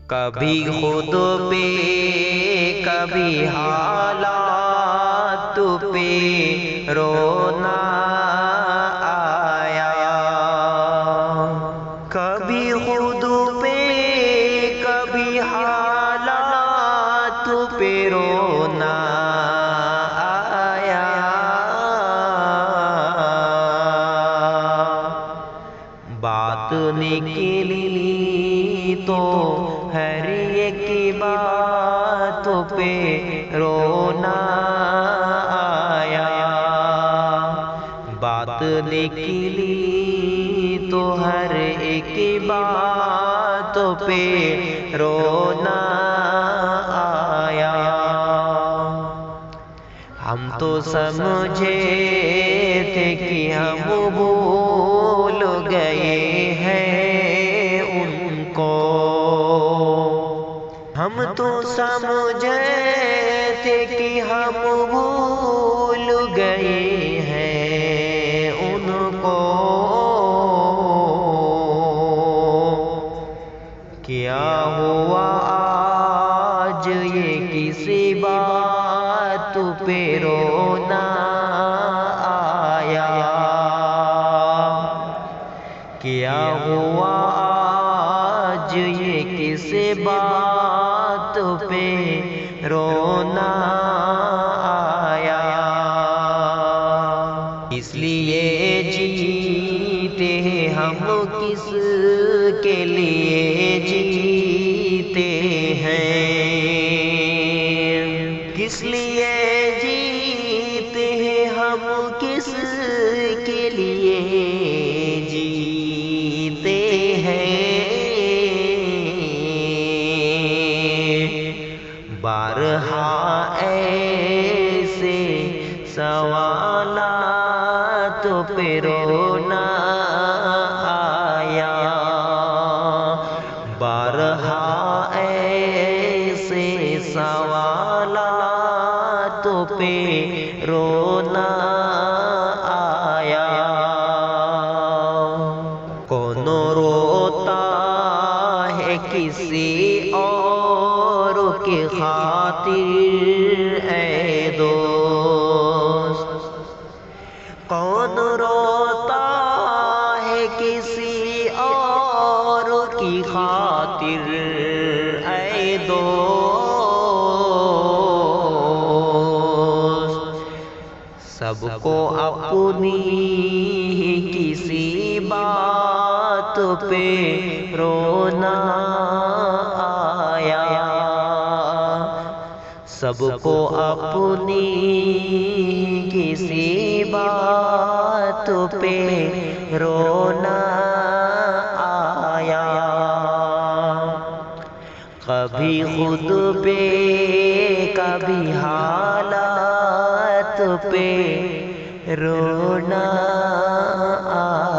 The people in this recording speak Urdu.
کبھی خود پہ کبھی حالات پہ رونا آیا، کبھی خود پہ کبھی حالات پہ رونا آیا، بات نکلی تو ہر ایک بات پہ رونا آیا، بات نکلی تو ہر ایک بات پہ رونا آیا۔ ہم تو سمجھے تھے کہ ہم بھول گئے ہیں ان کو، ہم تو سمجھے تھے کہ ہم بھول گئے ہیں ان کو، کیا ہوا آج یہ کسی بات پہ رونا آیا، کیا ہوا آج یہ کس بات پہ رونا آیا۔ اس لیے جیتے ہیں ہم کس کے لیے جیتے ہیں، کس لیے جیتے ہیں ہم کس کے لیے جیتے ہیں، بارہا ایسے سوالات پہ رونا آیا، بارہا ایسے سوالات پہ رونا آیا۔ کون روتا ہے کسی اور کی خاطر اے دوست، کون روتا ہے کسی اور کی خاطر اے دوست، سب کو اپنی ہی کسی بات پہ رونا آیا، سب کو اپنی کسی بات پہ رونا آیا، کبھی خود پہ کبھی حالات پہ رونا آیا۔